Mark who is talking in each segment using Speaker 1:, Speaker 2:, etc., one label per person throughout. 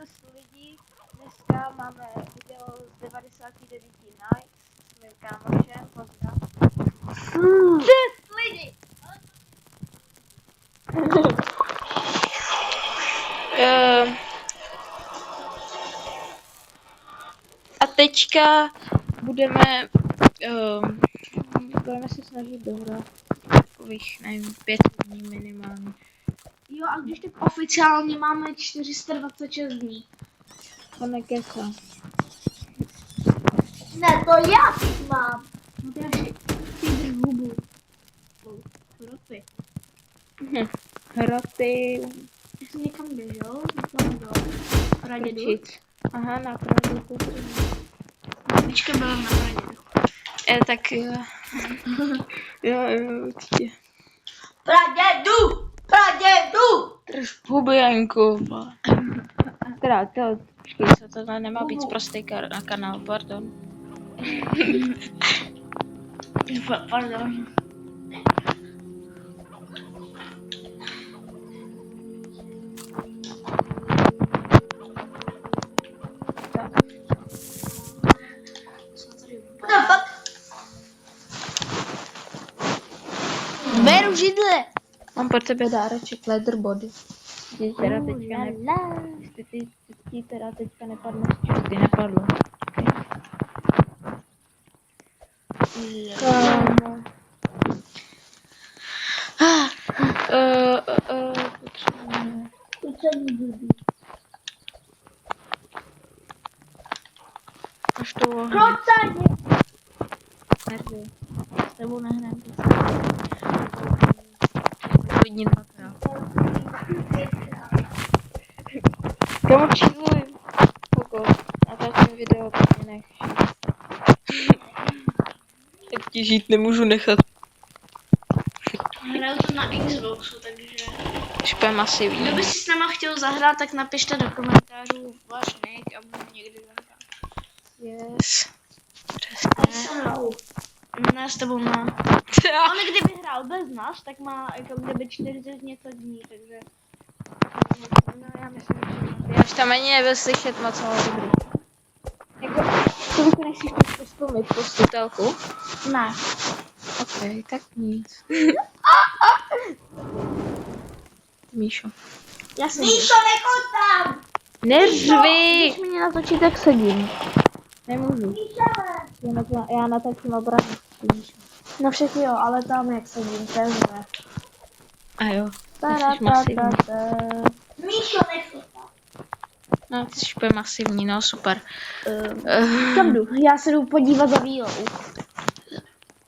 Speaker 1: to 100 lidí. Dneska máme video z 99 nights s mým kámošem. Pozdrav. 6 lidí! A teďka budeme se snažit dohrát takových, nevím, 5 dní minimálně.
Speaker 2: Jo, a když tak oficiálně máme 426 dní.
Speaker 1: To nekesa.
Speaker 2: Ne, to já mám. No ty až ty drž hubu. Hroty.
Speaker 1: Hroty.
Speaker 2: Ty jsi někam běžel? Někam do Pradědu?
Speaker 1: Aha, na Pradědu.
Speaker 2: Myčka byla na Pradědu.
Speaker 1: Tak jo. jo, určitě.
Speaker 2: Pradědu! Pradědu!
Speaker 1: Drž huby, Janku. Teda, počkej, co to nemá být prostý kanál, pardon.
Speaker 2: Pardon. Beru židle.
Speaker 1: Mám pro tebe dáreček Leatherbody. Ty teda teďka nepadne. Ty nepadlo. Kámo. Potřebujeme. Až to ohne. Nervy. S tebou nehnem. Vidím dvakrát. Kámo, číluj. Koko, natáčím video, tak mě nech. Tak ti žít nemůžu nechat.
Speaker 2: Hraju to na Xboxu, takže...
Speaker 1: Špe masivní.
Speaker 2: Kdo by si s náma chtěl zahrát, tak napište do komentářů váš nick a budu někdy zahrát.
Speaker 1: Yes. Přesně.
Speaker 2: Ne, s tebou ne. On kdyby hrál bez nás, tak má jako kdyby 40 něco dní, takže...
Speaker 1: No, já myslím, že já už tam ani nebyl slyšet moc, ale dobrý. Jako, to nechceš trošku ztlumit po stutelku?
Speaker 2: Ne.
Speaker 1: Ok, tak nic. Míšo.
Speaker 2: Já jsem...
Speaker 3: Míšo, nechoď tam!
Speaker 1: Neřvi!
Speaker 2: Když mě natočí, tak sedím.
Speaker 1: Nemůžu. Já natačím obranu.
Speaker 2: No všechny jo, ale tam jak sedím, to je zlé.
Speaker 1: A jo. Jsi masivní.
Speaker 3: Míšo, nechoď tam!
Speaker 1: No, ty jsi masivní, no super.
Speaker 2: Kam jdu? Já se jdu podívat za vílou.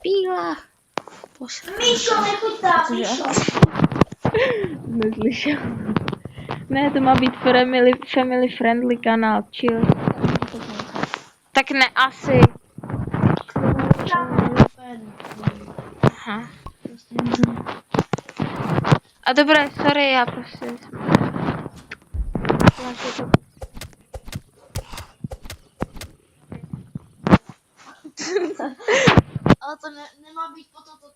Speaker 1: Píla.
Speaker 3: Míšo, nechoď tam! Míšo!
Speaker 1: Neslyšel. Ne, to má být family friendly kanál, chill. Tak ne, asi. Aha. A dobré, sorry, já prostě...
Speaker 2: Ale to nemá být po toto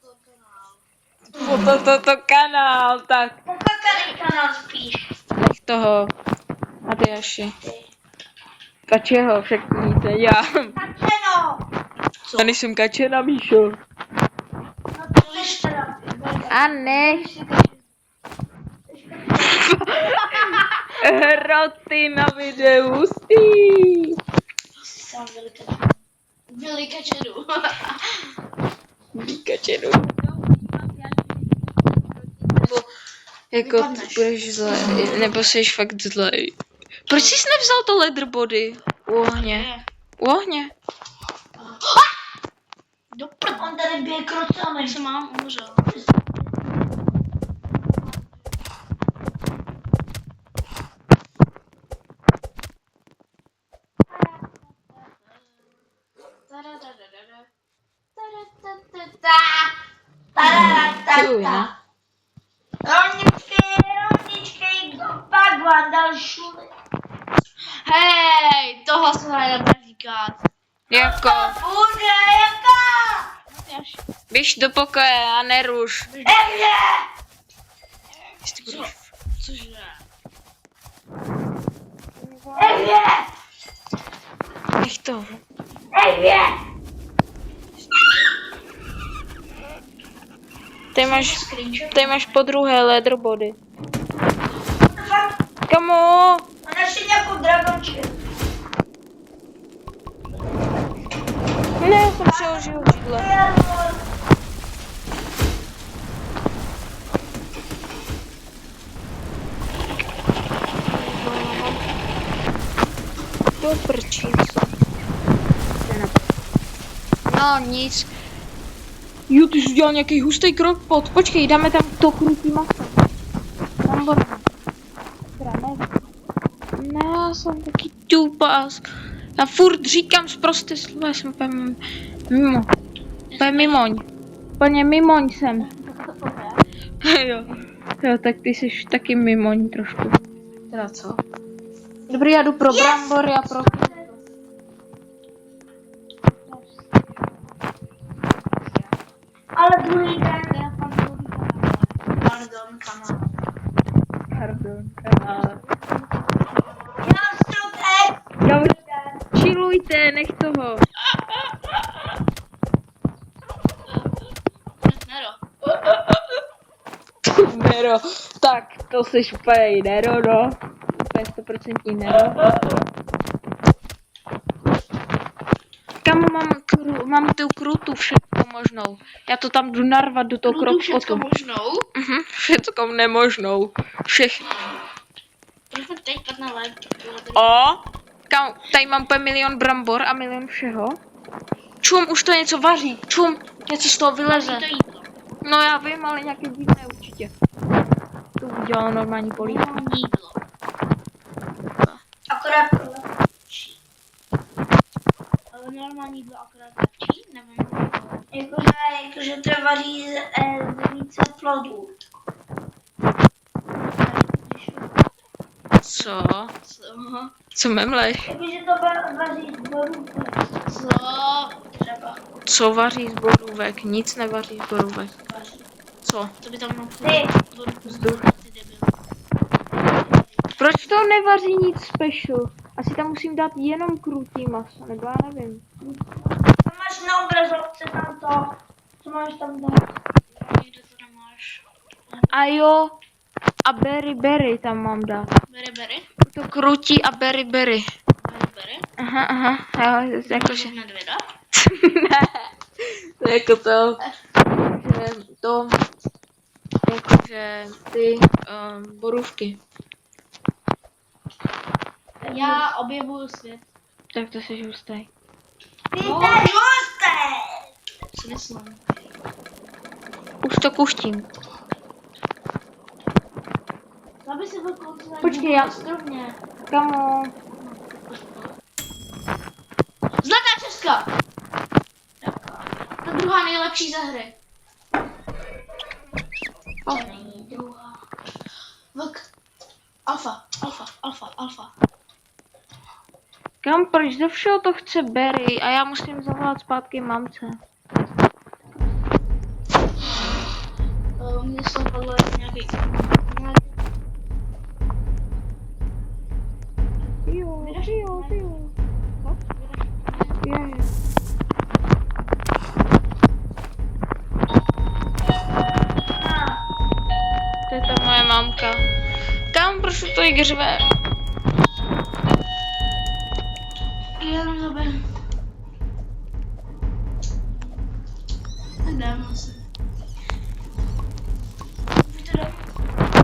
Speaker 2: kanál.
Speaker 1: Toto kanál, tak.
Speaker 3: Pokakaný kanál spíš.
Speaker 1: Nech toho. A ty Jaši. Kačeho, však nic nedělám.
Speaker 3: Kačeno!
Speaker 1: Já nejsem kačena, Míšo.
Speaker 3: No to víš teda.
Speaker 1: A nech. Hroty na videu, stý.
Speaker 3: Sám
Speaker 2: Velikačeru.
Speaker 1: Kačenu. Nebo jako ty budeš zlej, nebo jsi fakt zlej. Proč jsi nevzal to Leatherbody? U ohně. U ohně.
Speaker 3: On tady bije krocel,
Speaker 2: Jak se mám umřel.
Speaker 3: Roničky, Bagwan dal šuly.
Speaker 2: Hej, toho se nedá říkat.
Speaker 1: Jako,
Speaker 3: Bude, jaká?
Speaker 1: běž do pokoje a neruš.
Speaker 3: Evě!
Speaker 2: Cože?
Speaker 1: to.
Speaker 3: Ej, wie!
Speaker 1: Tady máš po druhé leaderboardy.
Speaker 3: Fakt,
Speaker 1: Kamo!
Speaker 3: a našli nějakou dragončinu.
Speaker 1: Ne, já jsem přeložil židle. Do prčic. No nic. Jo, ty jsi udělal nějaký hustý krok pod. Počkej, dáme tam to krutý maso. Tam bude. Ne, já jsem taky tupás. Já furt říkám zprosté slova, já jsem úplně mimo. Úplně mimoň. Úplně mimoň jsem. Jo. Jo, tak ty jsi taky mimoň trošku. Teda co? Dobrý, já jdu pro brambory a pro...
Speaker 3: Ale druhý den, pardon, kanál.
Speaker 1: Pardon, kanál.
Speaker 3: Já stupek!
Speaker 1: Já už... Chillujte, nech toho. Nero. Tak, to jsi úplně Nero, no. Úplně 100% Nero. Kam mám tu krutu všechno možnou. Já to tam jdu narvat do toho
Speaker 2: Všechno
Speaker 1: kroppotu.
Speaker 2: možnou.
Speaker 1: Všechno nemožnou. Všechno.
Speaker 2: Proto teď na live.
Speaker 1: O, kam, tady mám úplně milion brambor a milion všeho. Čum, už to něco vaří. Čum, něco z toho vyleze.
Speaker 2: To jídlo.
Speaker 1: No já vím, ale nějaké divné určitě. To udělala normální polívka.
Speaker 2: Jídlo.
Speaker 3: Akorát
Speaker 2: Ale normální jídlo akorát lepší, nevím.
Speaker 3: jakože to vaří z více plodů.
Speaker 1: Co?
Speaker 2: Co?
Speaker 1: Co memleš?
Speaker 3: Jakože to vaří z borůvek.
Speaker 2: Co?
Speaker 3: Třeba
Speaker 1: Co vaří z borůvek? Nic nevaří z borůvek.
Speaker 3: vaří.
Speaker 1: Co?
Speaker 2: To by tam mohl
Speaker 3: Ty.
Speaker 1: Vzduch. Proč to nevaří nic special? Asi tam musím dát jenom krutý maso, nebo já nevím.
Speaker 3: Tam máš na obrazovce tam to, co máš tam dát.
Speaker 2: Někde to nemáš.
Speaker 1: A jo, a berry tam mám dát.
Speaker 2: Bery.
Speaker 1: To krutí a berry.
Speaker 2: Bery.
Speaker 1: Aha, jo, jakože...
Speaker 2: Medvěda.
Speaker 1: Ne, to je jako to, že to, jakože ty borůvky.
Speaker 2: Já objevuju svět.
Speaker 1: Tak to jsi hustý.
Speaker 3: Ty jsi hosté!
Speaker 2: Co myslím?
Speaker 1: Už to kuštím.
Speaker 2: Aby si byl koncem.
Speaker 1: Počkej, já-
Speaker 2: Strovně.
Speaker 1: Kamo,
Speaker 2: Zlatá Česka! Ta druhá nejlepší ze hry.
Speaker 1: O.
Speaker 2: To není druhá. Vlk. Alfa.
Speaker 1: kam, proč ze všeho to chce berry a já musím zavolat zpátky mamce.
Speaker 2: Mně se padlo nějaký...
Speaker 1: Jo. Je. To je ta moje mámka. Kam, proč to jí řve?
Speaker 2: Jenom zaber. Nedávno se.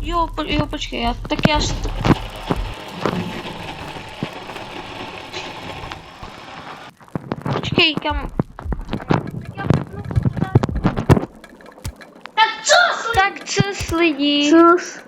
Speaker 1: Jo, počkej, já si to... Počkej, kam...
Speaker 3: Tak co?
Speaker 1: Tak co lidi?
Speaker 3: Cus.